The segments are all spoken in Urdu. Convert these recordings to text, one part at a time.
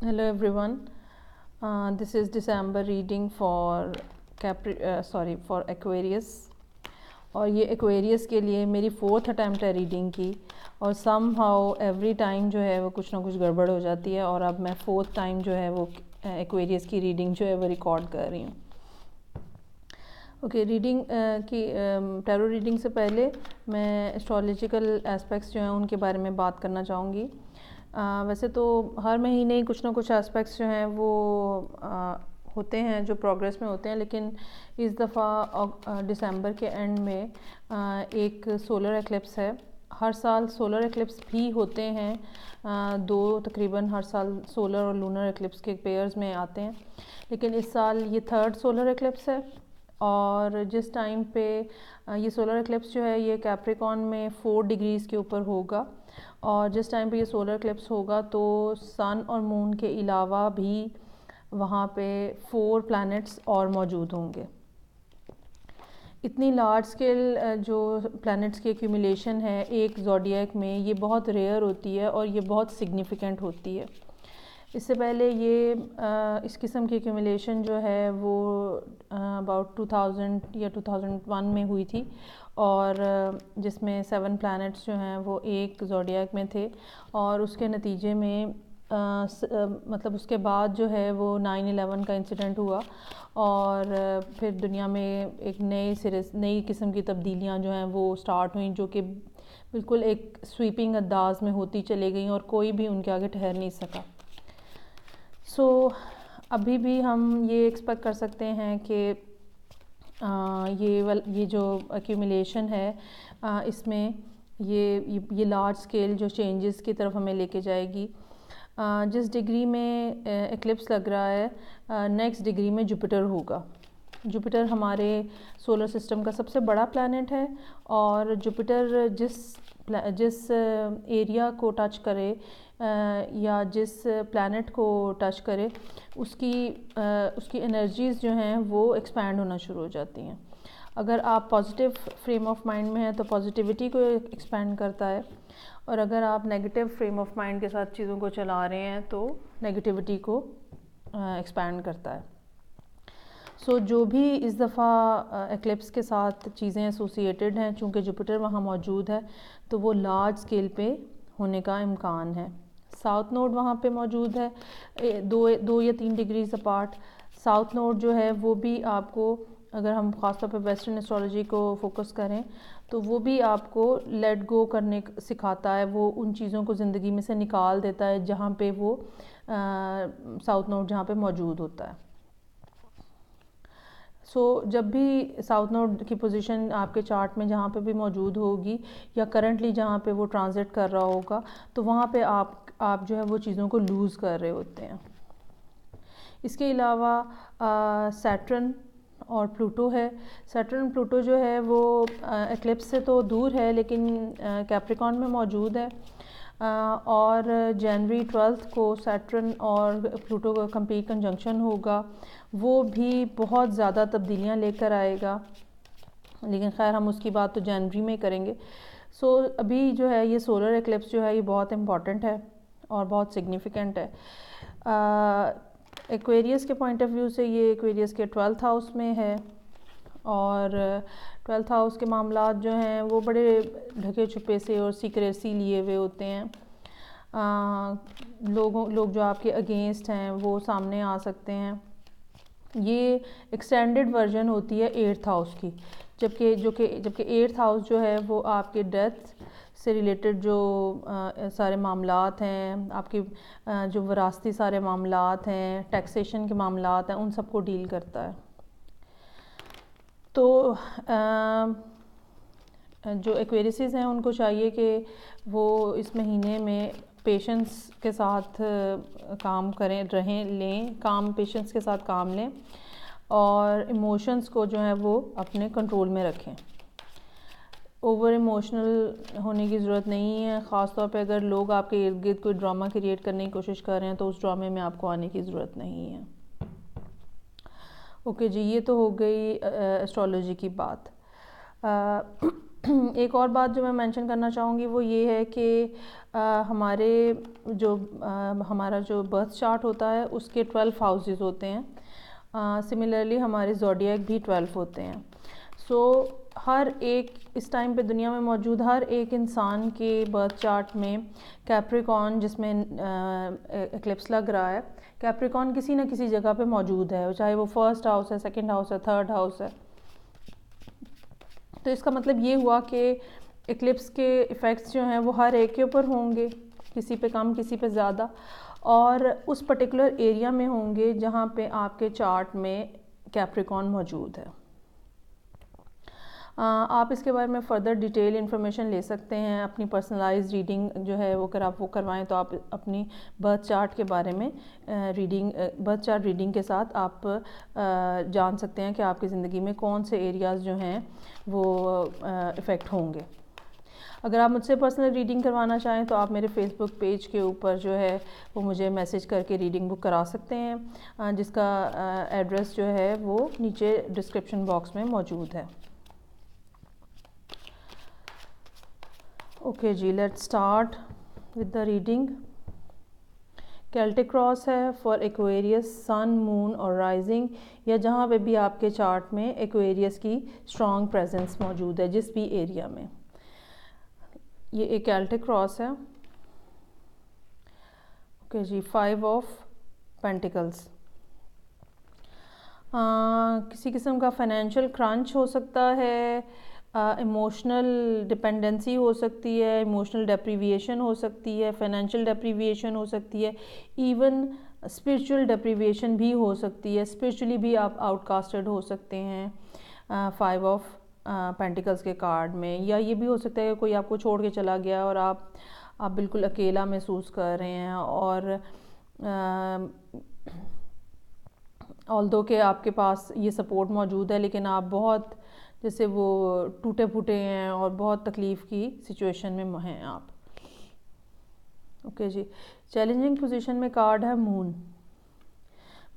Hello everyone. This is December reading for Aquarius. اور یہ ایکویریس کے لیے میری 4th اٹیمپٹ ہے ریڈنگ کی، اور سم ہاؤ ایوری ٹائم جو ہے وہ کچھ نہ کچھ گڑبڑ ہو جاتی ہے، اور اب میں 4th ٹائم جو ہے وہ ایکویریس کی ریڈنگ جو ہے وہ ریکارڈ کر رہی ہوں۔ اوکے، ریڈنگ کی ٹیرو ریڈنگ سے پہلے میں ایسٹرولوجیکل اسپیکٹس جو ہیں ان کے بارے میں بات کرنا چاہوں گی۔ ویسے تو ہر مہینے کچھ نہ کچھ اسپیکٹس جو ہیں وہ ہوتے ہیں جو پروگریس میں ہوتے ہیں، لیکن اس دفعہ دسمبر کے اینڈ میں ایک سولر ایکلپس ہے۔ ہر سال سولر ایکلپس بھی ہوتے ہیں، تقریباً ہر سال سولر اور لونر ایکلپس کے پیئرز میں آتے ہیں، لیکن اس سال یہ 3rd سولر ایکلپس ہے۔ اور جس ٹائم پہ یہ سولر ایکلپس جو ہے یہ کیپریکون میں 4 ڈگریز کے اوپر ہوگا، اور جس ٹائم پہ یہ سولر ایکلپس ہوگا تو سن اور مون کے علاوہ بھی وہاں پہ 4 پلانٹس اور موجود ہوں گے۔ اتنی لارج سکیل جو پلانٹس کی ایکیومولیشن ہے ایک زوڈیاک میں، یہ بہت ریئر ہوتی ہے اور یہ بہت سگنیفیکنٹ ہوتی ہے۔ اس سے پہلے اس قسم کی ایکیومولیشن جو ہے وہ اباؤٹ 2000 یا 2001 میں ہوئی تھی، اور جس میں 7 پلانٹس جو ہیں وہ ایک زوڈیاک میں تھے، اور اس کے نتیجے میں مطلب اس کے بعد جو ہے وہ 9/11 کا انسیڈنٹ ہوا، اور پھر دنیا میں ایک نئی قسم کی تبدیلیاں جو ہیں وہ سٹارٹ ہوئیں، جو کہ بالکل ایک سویپنگ انداز میں ہوتی چلے گئیں اور کوئی بھی ان کے آگے ٹھہر نہیں سکا۔ ابھی بھی ہم یہ ایکسپیکٹ کر سکتے ہیں کہ یہ جو ایکیومولیشن ہے اس میں یہ لارج سکیل جو چینجز کی طرف ہمیں لے کے جائے گی۔ جس ڈگری میں ایکلپس لگ رہا ہے نیکسٹ ڈگری میں جوپیٹر ہوگا۔ جوپیٹر ہمارے سولر سسٹم کا سب سے بڑا پلانٹ ہے، اور جوپیٹر جس ایریا کو ٹچ کرے یا جس پلانٹ کو ٹچ کرے اس کی انرجیز جو ہیں وہ ایکسپینڈ ہونا شروع ہو جاتی ہیں۔ اگر آپ پازیٹیو فریم آف مائنڈ میں ہیں تو پازیٹیوٹی کو ایکسپینڈ کرتا ہے، اور اگر آپ نیگیٹیو فریم آف مائنڈ کے ساتھ چیزوں کو چلا رہے ہیں تو نیگیٹیوٹی کو ایکسپینڈ کرتا ہے۔ جو بھی اس دفعہ ایکلپس کے ساتھ چیزیں ایسوسیٹڈ ہیں، چونکہ جوپیٹر وہاں موجود ہے تو وہ لارج سکیل پہ ہونے کا امکان ہے۔ ساؤتھ نوڈ وہاں پہ موجود ہے 2 یا 3 ڈگریز اپارٹ۔ ساؤتھ نوڈ جو ہے وہ بھی آپ کو، اگر ہم خاص طور پہ ویسٹرن ایسٹرولوجی کو فوکس کریں تو وہ بھی آپ کو لیٹ گو کرنے سکھاتا ہے، وہ ان چیزوں کو زندگی میں سے نکال دیتا ہے جہاں پہ وہ ساؤتھ نوڈ جہاں پہ موجود ہوتا ہے۔ جب بھی ساؤتھ نوڈ کی پوزیشن آپ کے چارٹ میں جہاں پہ بھی موجود ہوگی یا کرنٹلی جہاں پہ وہ ٹرانزٹ کر رہا ہوگا تو وہاں پہ آپ جو ہے وہ چیزوں کو لوز کر رہے ہوتے ہیں۔ اس کے علاوہ سیٹرن اور پلوٹو ہے۔ سیٹرن پلوٹو جو ہے وہ ایکلپس سے تو دور ہے لیکن کیپریکون میں موجود ہے، اور جنوری 12 کو سیٹرن اور پلوٹو کا کمپلیٹ کنجنکشن ہوگا۔ وہ بھی بہت زیادہ تبدیلیاں لے کر آئے گا، لیکن خیر ہم اس کی بات تو جنوری میں کریں گے۔ ابھی جو ہے یہ سولر ایکلپس جو ہے یہ بہت امپورٹنٹ ہے اور بہت سگنیفیکنٹ ہے۔ ایکویریس کے پوائنٹ آف ویو سے یہ ایکویریس کے 12th ہاؤس میں ہے، اور 12th ہاؤس کے معاملات جو ہیں وہ بڑے ڈھکے چھپے سے اور سیکریسی لیے ہوئے ہوتے ہیں۔ لوگ جو آپ کے اگینسٹ ہیں وہ سامنے آ سکتے ہیں۔ یہ ایکسٹینڈڈ ورژن ہوتی ہے 8th ہاؤس کی، جبکہ 8th ہاؤس جو ہے وہ آپ کے ڈیتھ سے ریلیٹڈ جو سارے معاملات ہیں، آپ کے جو وراثتی سارے معاملات ہیں، ٹیکسیشن کے معاملات ہیں، ان سب کو ڈیل کرتا ہے۔ تو جو ایکویریسز ہیں ان کو چاہیے کہ وہ اس مہینے میں پیشنس کے ساتھ کام پیشنس کے ساتھ کام لیں، اور ایموشنز کو جو ہے وہ اپنے کنٹرول میں رکھیں۔ اوور ایموشنل ہونے کی ضرورت نہیں ہے، خاص طور پہ اگر لوگ آپ کے ارد گرد کوئی ڈرامہ کریٹ کرنے کی کوشش کر رہے ہیں تو اس ڈرامے میں آپ کو آنے کی ضرورت نہیں ہے۔ اوکے جی، یہ تو ہو گئی ایسٹرولوجی کی بات۔ ایک اور بات جو میں مینشن کرنا چاہوں گی وہ یہ ہے کہ ہمارے ہمارا جو برتھ چارٹ ہوتا ہے اس کے 12 ہاؤسز ہوتے ہیں. سملرلی ہمارے زوڈیاک بھی 12 ہوتے ہیں. سو ہر ایک اس ٹائم پہ دنیا میں موجود ہر ایک انسان کے برتھ چارٹ میں کیپریکون، جس میں ایکلپس لگ رہا ہے، کیپریکون کسی نہ کسی جگہ پہ موجود ہے، چاہے وہ فرسٹ ہاؤس ہے، سیکنڈ ہاؤس ہے، تھرڈ ہاؤس ہے. تو اس کا مطلب یہ ہوا کہ ایکلپس کے ایفیکٹس جو ہیں وہ ہر ایک کے اوپر ہوں گے، کسی پہ کم کسی پہ زیادہ، اور اس پرٹیکولر ایریا میں ہوں گے جہاں پہ آپ کے چارٹ میں کیپریکون موجود ہے. آپ اس کے بارے میں فردر ڈیٹیل انفارمیشن لے سکتے ہیں. اپنی پرسنلائز ریڈنگ جو ہے وہ اگر آپ وہ کروائیں تو آپ اپنی برتھ چارٹ کے بارے میں برتھ چارٹ ریڈنگ کے ساتھ آپ جان سکتے ہیں کہ آپ کی زندگی میں کون سے ایریاز جو ہیں وہ افیکٹ ہوں گے. اگر آپ مجھ سے پرسنل ریڈنگ کروانا چاہیں تو آپ میرے فیس بک پیج کے اوپر جو ہے وہ مجھے میسیج کر کے ریڈنگ بک کرا سکتے ہیں، جس کا ایڈریس جو ہے وہ نیچے ڈسکرپشن باکس میں موجود ہے. اوکے جی، let start with the reading. Celtic cross ہے فار ایکویریس، سن، مون اور رائزنگ، یا جہاں پہ بھی آپ کے چارٹ میں ایکویریس کی اسٹرانگ پریزنس موجود ہے جس بھی ایریا میں. یہ ایک کیلٹک کراس ہے. اوکے جی، 5 آف پینٹیکلز. کسی قسم کا فائنینشیل کرنچ ہو سکتا ہے، ایموشنل ڈپینڈنسی ہو سکتی ہے، ایموشنل ڈیپریویشن ہو سکتی ہے، فائنینشیل ڈیپریویشن ہو سکتی ہے، ایون اسپرچل ڈیپریویشن بھی ہو سکتی ہے. اسپرچلی بھی آپ آؤٹ کاسٹڈ ہو سکتے ہیں 5 آف پینٹیکلز کے کارڈ میں. یا یہ بھی ہو سکتا ہے کہ کوئی آپ کو چھوڑ کے چلا گیا اور آپ بالکل اکیلا محسوس کر رہے ہیں، اور آلدو کہ آپ کے پاس یہ سپورٹ موجود ہے لیکن آپ بہت جیسے وہ ٹوٹے پھوٹے ہیں اور بہت تکلیف کی سچویشن میں ہیں آپ. اوکے جی، چیلنجنگ پوزیشن میں کارڈ ہے مون.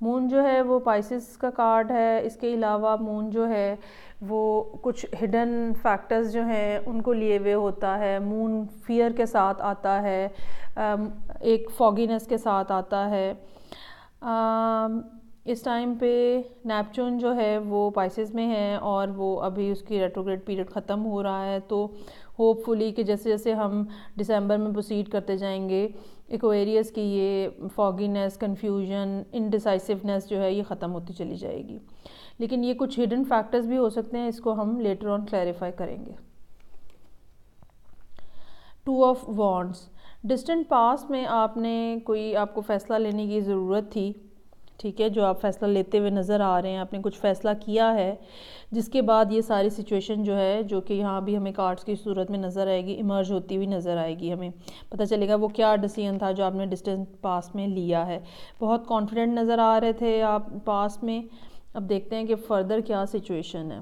مون جو ہے وہ پائسس کا کارڈ ہے. اس کے علاوہ مون جو ہے وہ کچھ ہڈن فیکٹرز جو ہیں ان کو لیے ہوئے ہوتا ہے. مون فیئر کے ساتھ آتا ہے، ایک فوگینس کے ساتھ آتا ہے. اس ٹائم پہ نیپچون جو ہے وہ پائسز میں ہے اور وہ ابھی اس کی ریٹروگریڈ پیریڈ ختم ہو رہا ہے. تو ہوپ فلی کہ جیسے جیسے ہم دسمبر میں پروسیڈ کرتے جائیں گے ایکویریس کی یہ فوگینس، کنفیوژن، انڈیسائسونیس جو ہے یہ ختم ہوتی چلی جائے گی. لیکن یہ کچھ ہڈن فیکٹرز بھی ہو سکتے ہیں، اس کو ہم لیٹر آن کلیریفائی کریں گے. 2 آف وانڈس. ڈسٹنٹ پاسٹ میں آپ کو فیصلہ لینے کی ضرورت تھی، ٹھیک ہے، جو آپ فیصلہ لیتے ہوئے نظر آ رہے ہیں، آپ نے کچھ فیصلہ کیا ہے جس کے بعد یہ ساری سچویشن جو ہے جو کہ یہاں بھی ہمیں کارڈز کی صورت میں نظر آئے گی، ایمرج ہوتی ہوئی نظر آئے گی. ہمیں پتہ چلے گا وہ کیا ڈیسیژن تھا جو آپ نے ڈسٹنٹ پاسٹ میں لیا ہے. بہت کانفیڈنٹ نظر آ رہے تھے آپ پاسٹ میں. اب دیکھتے ہیں کہ فردر کیا سچویشن ہے.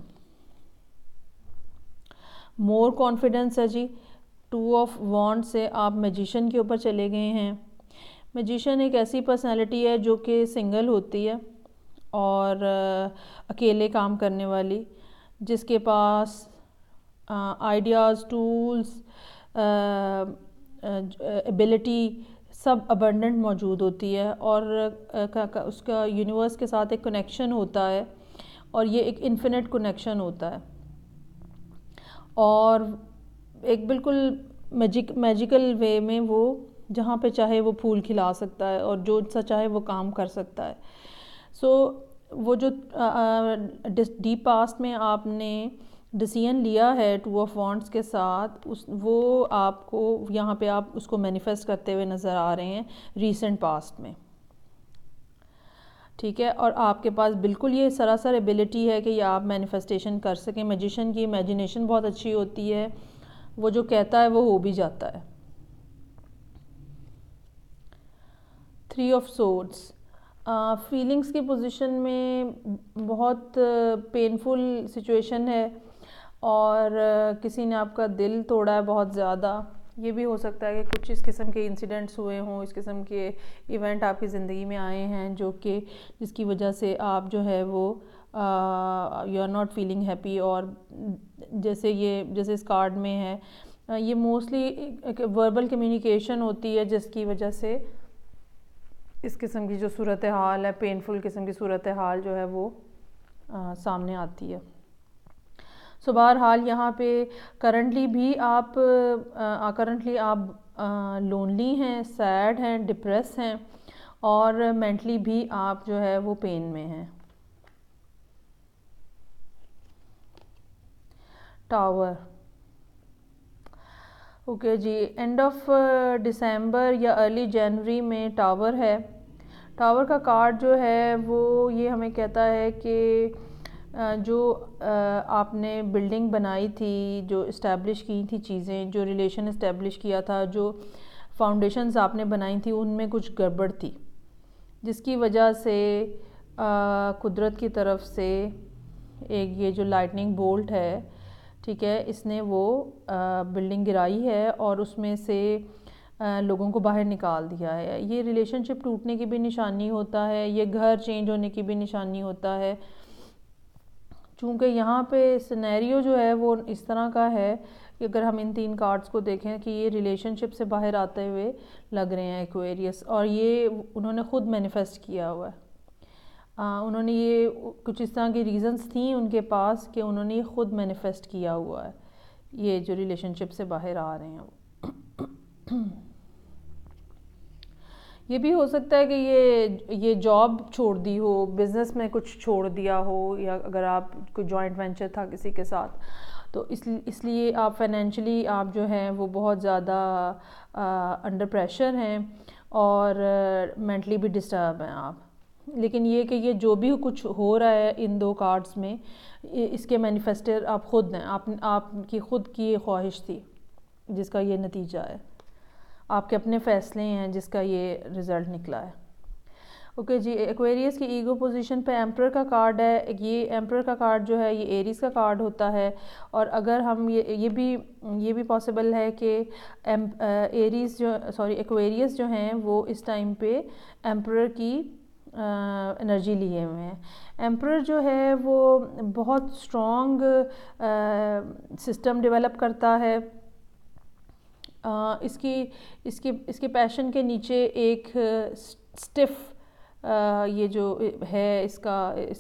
مور کانفیڈنس ہے جی. 2 آف وانڈ سے آپ میجیشین کے اوپر چلے گئے ہیں. میجیشین ایک ایسی پرسنالٹی ہے جو کہ سنگل ہوتی ہے اور اکیلے کام کرنے والی، جس کے پاس آئیڈیاز، ٹولز، ایبیلٹی سب ابنڈنٹ موجود ہوتی ہے، اور اس کا یونیورس کے ساتھ ایک کنیکشن ہوتا ہے اور یہ ایک انفینٹ کنیکشن ہوتا ہے، اور ایک بالکل میجیکل وے میں وہ جہاں پہ چاہے وہ پھول کھلا سکتا ہے اور جو سا چاہے وہ کام کر سکتا ہے. سو وہ جو ڈیپ پاسٹ میں آپ نے ڈیسیژن لیا ہے 2 آف وانڈس کے ساتھ، وہ آپ کو یہاں پہ آپ اس کو مینیفیسٹ کرتے ہوئے نظر آ رہے ہیں ریسنٹ پاسٹ میں، ٹھیک ہے. اور آپ کے پاس بالکل یہ سراسر ایبیلٹی ہے کہ یہ آپ مینیفیسٹیشن کر سکیں. میجیشین کی امیجینیشن بہت اچھی ہوتی ہے، وہ جو کہتا ہے وہ ہو بھی جاتا ہے. 3 آف سورڈس. فیلنگز کی پوزیشن میں بہت پینفل سچویشن ہے اور کسی نے آپ کا دل توڑا ہے بہت زیادہ. یہ بھی ہو سکتا ہے کہ کچھ اس قسم کے انسیڈنٹس ہوئے ہوں، اس قسم کے ایونٹ آپ کی زندگی میں آئے ہیں جو کہ جس کی وجہ سے آپ جو ہے وہ you are not feeling happy, اور جیسے اس کارڈ میں ہے یہ موسٹلی ایک وربل کمیونیکیشن ہوتی ہے جس کی وجہ سے اس قسم کی جو صورتحال ہے، پینفل قسم کی صورتحال جو ہے وہ سامنے آتی ہے. سو بہرحال یہاں پہ کرنٹلی آپ لونلی ہیں، سیڈ ہیں، ڈپریس ہیں، اور مینٹلی بھی آپ جو ہے وہ پین میں ہیں. ٹاور، اوکے جی، اینڈ آف ڈسمبر یا ارلی جنوری میں ٹاور ہے. ٹاور کا کارڈ جو ہے وہ یہ ہمیں کہتا ہے کہ جو آپ نے بلڈنگ بنائی تھی، جو اسٹیبلش کی تھی چیزیں، جو ریلیشن اسٹیبلش کیا تھا، جو فاؤنڈیشنز آپ نے بنائی تھی، ان میں کچھ گڑبڑ تھی، جس کی وجہ سے قدرت کی طرف سے ایک یہ جو لائٹننگ بولٹ ہے، ٹھیک ہے، اس نے وہ بلڈنگ گرائی ہے اور اس میں سے لوگوں کو باہر نکال دیا ہے. یہ ریلیشن شپ ٹوٹنے کی بھی نشانی ہوتا ہے، یہ گھر چینج ہونے کی بھی نشانی ہوتا ہے. چونکہ یہاں پہ سینیریو جو ہے وہ اس طرح کا ہے کہ اگر ہم ان 3 کارڈز کو دیکھیں کہ یہ ریلیشن شپ سے باہر آتے ہوئے لگ رہے ہیں ایکویریس، اور یہ انہوں نے خود مینیفیسٹ کیا ہوا ہے. انہوں نے یہ کچھ اس طرح کی ریزنز تھیں ان کے پاس کہ انہوں نے یہ خود مینیفیسٹ کیا ہوا ہے، یہ جو ریلیشن شپ سے باہر آ رہے ہیں. یہ بھی ہو سکتا ہے کہ یہ جاب چھوڑ دی ہو، بزنس میں کچھ چھوڑ دیا ہو، یا اگر آپ کوئی جوائنٹ وینچر تھا کسی کے ساتھ تو اس لیے آپ فائنینشلی آپ جو ہیں وہ بہت زیادہ انڈر پریشر ہیں اور مینٹلی بھی ڈسٹرب ہیں آپ. لیکن یہ کہ یہ جو بھی کچھ ہو رہا ہے ان 2 کارڈز میں، اس کے مینیفیسٹر آپ خود ہیں، آپ کی خود کی یہ خواہش تھی جس کا یہ نتیجہ ہے، آپ کے اپنے فیصلے ہیں جس کا یہ رزلٹ نکلا ہے. اوکے جی، ایکویریس کی ایگو پوزیشن پہ ایمپرر کا کارڈ ہے. یہ ایمپرر کا کارڈ جو ہے یہ ایریز کا کارڈ ہوتا ہے، اور اگر ہم یہ بھی پاسبل ہے کہ ایکویریس جو ہیں وہ اس ٹائم پہ ایمپرر کی انرجی لیے ہوئے ہیں. ایمپرر جو ہے وہ بہت اسٹرانگ سسٹم ڈیولپ کرتا ہے. اس کی پیشن کے نیچے ایک سٹف یہ جو ہے اس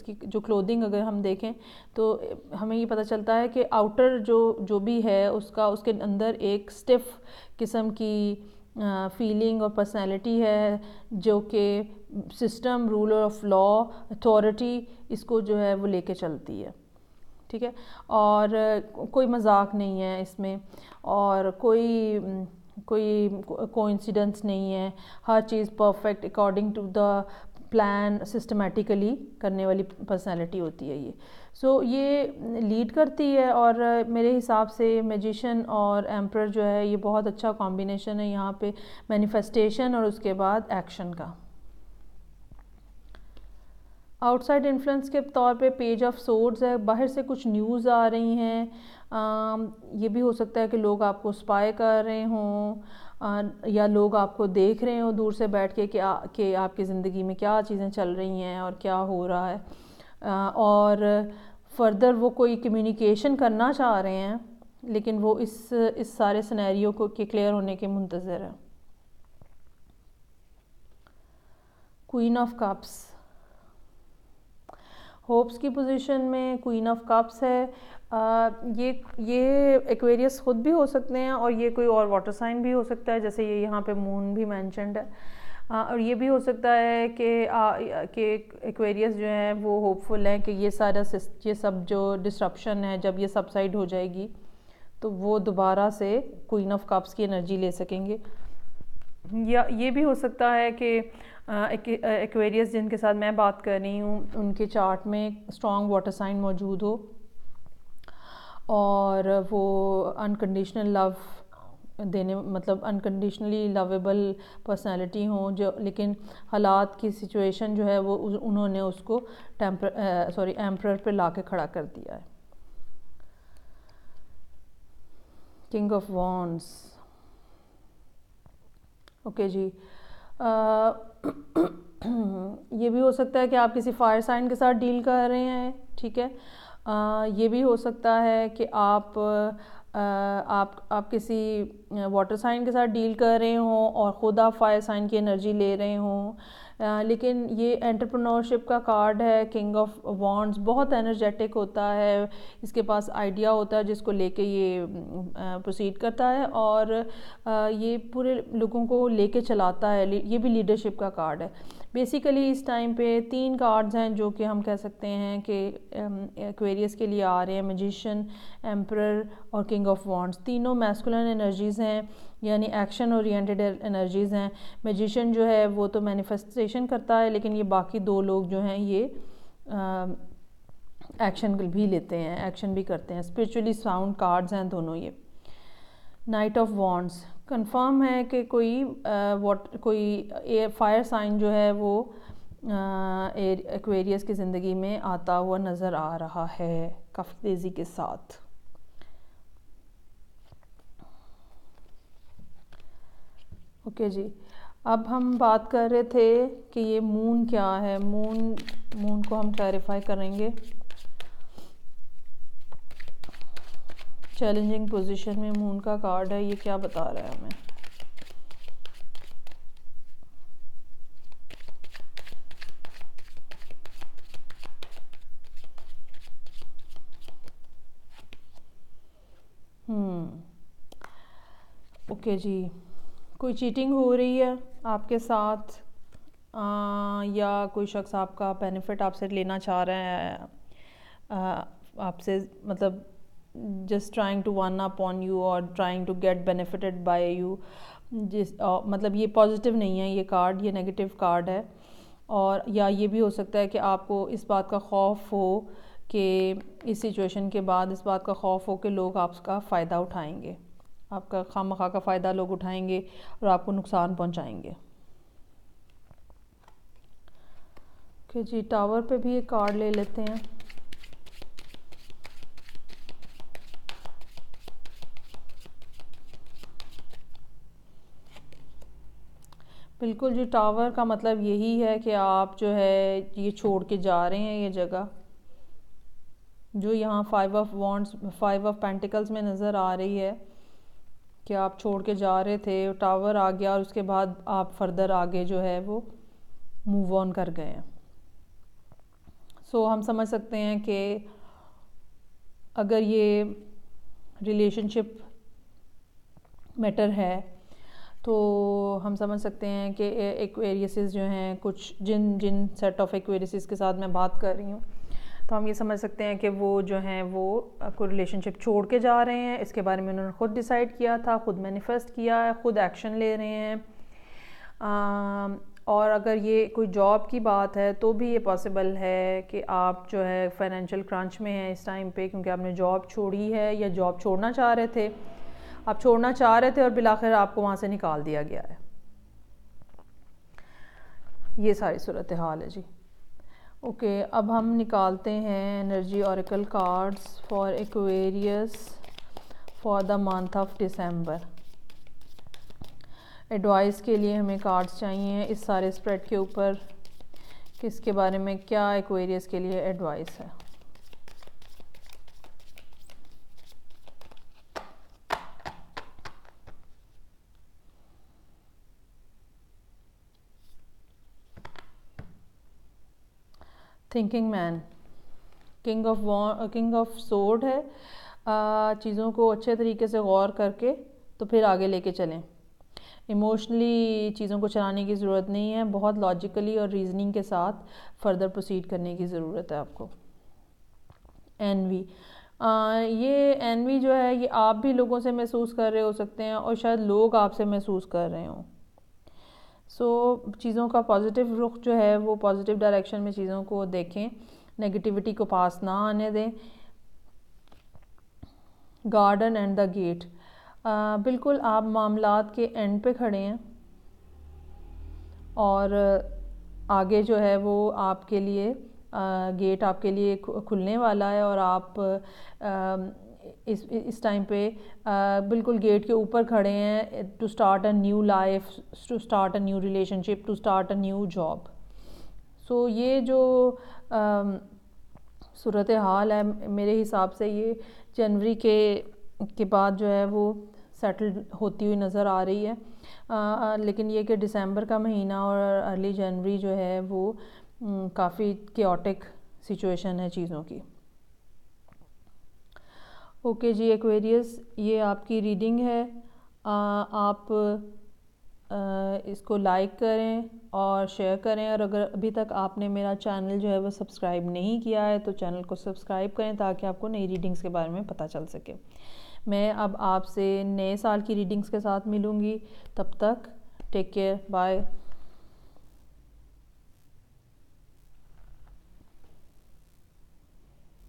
کی جو کلودنگ اگر ہم دیکھیں تو ہمیں یہ پتہ چلتا ہے کہ آؤٹر جو بھی ہے اس کے اندر ایک سٹف قسم کی فیلنگ اور پرسنالٹی ہے جو کہ system, ruler of law, authority, اس کو جو ہے وہ لے کے چلتی ہے. ٹھیک ہے، اور کوئی مذاق نہیں ہے اس میں، اور کوئی کوئنسیڈنس نہیں ہے. ہر چیز perfect according to the plan systematically کرنے والی پرسنالٹی ہوتی ہے یہ. سو یہ لیڈ کرتی ہے، اور میرے حساب سے میجیشن اور ایمپرر جو ہے یہ بہت اچھا کمبینیشن ہے یہاں پہ مینیفیسٹیشن اور اس کے بعد ایکشن کا. آؤٹ سائڈ انفلوئنس کے طور پہ پیج آف سورڈز ہے، باہر سے کچھ نیوز آ رہی ہیں. یہ بھی ہو سکتا ہے کہ لوگ آپ کو اسپائی کر رہے ہوں، یا لوگ آپ کو دیکھ رہے ہوں دور سے بیٹھ کے کہ آپ کی زندگی میں کیا چیزیں چل رہی ہیں اور کیا ہو رہا ہے، اور فردر وہ کوئی کمیونیکیشن کرنا چاہ رہے ہیں لیکن وہ اس سارے سینیریو کو کے کلیئر ہونے کے منتظر ہیں. کوئین آف کپس، ہوپس کی پوزیشن میں کوئین آف کپس ہے. یہ ایکویریس خود بھی ہو سکتے ہیں اور یہ کوئی اور واٹر سائن بھی ہو سکتا ہے، جیسے یہ یہاں پہ مون بھی مینشنڈ ہے. اور یہ بھی ہو سکتا ہے کہ ایکویریس جو ہیں وہ ہوپ فل ہیں کہ یہ سب جو ڈسرپشن ہے جب یہ سب سائڈ ہو جائے گی تو وہ دوبارہ سے کوئین آف کپس کی انرجی لے سکیں گے. یا یہ بھی ہو سکتا ہے کہ ایکویریس جن کے ساتھ میں بات کر رہی ہوں ان کے چارٹ میں اسٹرانگ واٹر سائن موجود ہو اور وہ انکنڈیشنل لو دینے، مطلب انکنڈیشنلی لویبل پرسنالٹی ہوں، جو لیکن حالات کی سچویشن جو ہے وہ انہوں نے اس کو ایمپرر پہ لا کے کھڑا کر دیا ہے. کنگ آف وانڈز، اوکے جی، یہ بھی ہو سکتا ہے کہ آپ کسی فائر سائن کے ساتھ ڈیل کر رہے ہیں ٹھیک ہے. یہ بھی ہو سکتا ہے کہ آپ کسی واٹر سائن کے ساتھ ڈیل کر رہے ہوں اور خود آپ فائر سائن کی انرجی لے رہے ہوں. لیکن یہ انٹرپرنورشپ کا کارڈ ہے. کنگ آف وانڈز بہت انرجیٹک ہوتا ہے, اس کے پاس آئیڈیا ہوتا ہے جس کو لے کے یہ پروسیڈ کرتا ہے, اور یہ پورے لوگوں کو لے کے چلاتا ہے. یہ بھی لیڈرشپ کا کارڈ ہے. بیسیکلی اس ٹائم پہ 3 کارڈز ہیں جو کہ ہم کہہ سکتے ہیں کہ ایکویریس کے لیے آ رہے ہیں, میجیشین, ایمپرر اور کنگ آف وانڈز. تینوں میسکولن انرجیز ہیں, یعنی ایکشن اورینٹڈ انرجیز ہیں. میجیشین جو ہے وہ تو مینیفیسٹیشن کرتا ہے, لیکن یہ باقی 2 لوگ جو ہیں یہ ایکشن بھی لیتے ہیں, ایکشن بھی کرتے ہیں. اسپرچولی ساؤنڈ کارڈز ہیں دونوں یہ. نائٹ آف وانڈز کنفرم ہے کہ کوئی فائر سائن جو ہے وہ ایکویریس کی زندگی میں آتا ہوا نظر آ رہا ہے کافی تیزی کے ساتھ. اوکے جی, اب ہم بات کر رہے تھے کہ یہ مون کیا ہے. مون کو ہم کلیریفائی کریں گے. چیلنجنگ پوزیشن میں مون کا کارڈ ہے, یہ کیا بتا رہا ہے ہمیں؟ اوکے جی, کوئی چیٹنگ ہو رہی ہے آپ کے ساتھ, یا کوئی شخص آپ کا بینیفٹ آپ سے لینا چاہ رہا ہے, آپ سے مطلب just trying to one up on you اور trying to get benefited by you. مطلب یہ پازیٹیو نہیں ہے یہ کارڈ, یہ نیگیٹو کارڈ ہے. اور یا یہ بھی ہو سکتا ہے کہ آپ کو اس بات کا خوف ہو کہ اس سچویشن کے بعد اس بات کا خوف ہو کہ لوگ آپ کا فائدہ اٹھائیں گے, آپ کا خواہ مخواہ کا فائدہ لوگ اٹھائیں گے اور آپ کو نقصان پہنچائیں گے. کہ جی, ٹاور پہ بھی ایک کارڈ لے لیتے ہیں. بالکل جی, ٹاور کا مطلب یہی ہے کہ آپ جو ہے یہ چھوڑ کے جا رہے ہیں یہ جگہ جو یہاں 5 آف وانڈز 5 آف پینٹیکلز میں نظر آ رہی ہے کہ آپ چھوڑ کے جا رہے تھے, ٹاور آ گیا اور اس کے بعد آپ فردر آگے جو ہے وہ موو آن کر گئے ہیں. سو ہم سمجھ سکتے ہیں کہ اگر یہ ریلیشن شپ میٹر ہے تو ہم سمجھ سکتے ہیں کہ ایکویریسز جو ہیں, کچھ جن سیٹ آف ایکویریسز کے ساتھ میں بات کر رہی ہوں, تو ہم یہ سمجھ سکتے ہیں کہ وہ جو ہیں وہ کوئی ریلیشن شپ چھوڑ کے جا رہے ہیں. اس کے بارے میں انہوں نے خود ڈیسائیڈ کیا تھا, خود مینیفیسٹ کیا ہے, خود ایکشن لے رہے ہیں. اور اگر یہ کوئی جاب کی بات ہے تو بھی یہ پاسبل ہے کہ آپ جو ہے فائنینشیل کرنچ میں ہیں اس ٹائم پہ, کیونکہ آپ نے جاب چھوڑی ہے یا جاب چھوڑنا چاہ رہے تھے. آپ چھوڑنا چاہ رہے تھے اور بالآخر آپ کو وہاں سے نکال دیا گیا ہے. یہ ساری صورتحال ہے جی. اوکے, اب ہم نکالتے ہیں energy Oracle cards for Aquarius for the month of December. Advice کے لیے ہمیں کارڈز چاہیے اس سارے اسپریڈ کے اوپر, کس کے بارے میں کیا ایکویریس کے لیے ایڈوائس ہے. Thinking man, king of sword ہے. چیزوں کو اچھے طریقے سے غور کر کے تو پھر آگے لے کے چلیں. ایموشنلی چیزوں کو چلانے کی ضرورت نہیں ہے, بہت لاجیکلی اور ریزننگ کے ساتھ فردر پروسیڈ کرنے کی ضرورت ہے آپ کو. اینوی, یہ اینوی جو ہے یہ آپ بھی لوگوں سے محسوس کر رہے ہو سکتے ہیں اور شاید لوگ آپ سے محسوس کر رہے ہوں. سو چیزوں کا پازیٹیو رخ جو ہے وہ پازیٹیو ڈائریکشن میں چیزوں کو دیکھیں, نیگیٹیوٹی کو پاس نہ آنے دیں. گارڈن اینڈ دا گیٹ, بالکل آپ معاملات کے اینڈ پہ کھڑے ہیں اور آگے جو ہے وہ آپ کے لیے گیٹ آپ کے لیے کھلنے والا ہے, اور آپ اس ٹائم پہ بالکل گیٹ کے اوپر کھڑے ہیں to start a new life, to start a new relationship, to start a new job. So یہ جو صورتحال ہے میرے حساب سے یہ جنوری کے بعد جو ہے وہ سیٹل ہوتی ہوئی نظر آ رہی ہے، لیکن یہ کہ دسمبر کا مہینہ اور ارلی جنوری جو ہے وہ کافی کیوٹک سچویشن ہے چیزوں کی۔ اوکے جی ایکویریس، یہ آپ کی ریڈنگ ہے، آپ اس کو لائک کریں اور شیئر کریں، اور اگر ابھی تک آپ نے میرا چینل جو ہے وہ سبسکرائب نہیں کیا ہے تو چینل کو سبسکرائب کریں تاکہ آپ کو نئی ریڈنگز کے بارے میں پتہ چل سکے۔ میں اب آپ سے نئے سال کی ریڈنگز کے ساتھ ملوں گی، تب تک ٹیک کیئر، بائے۔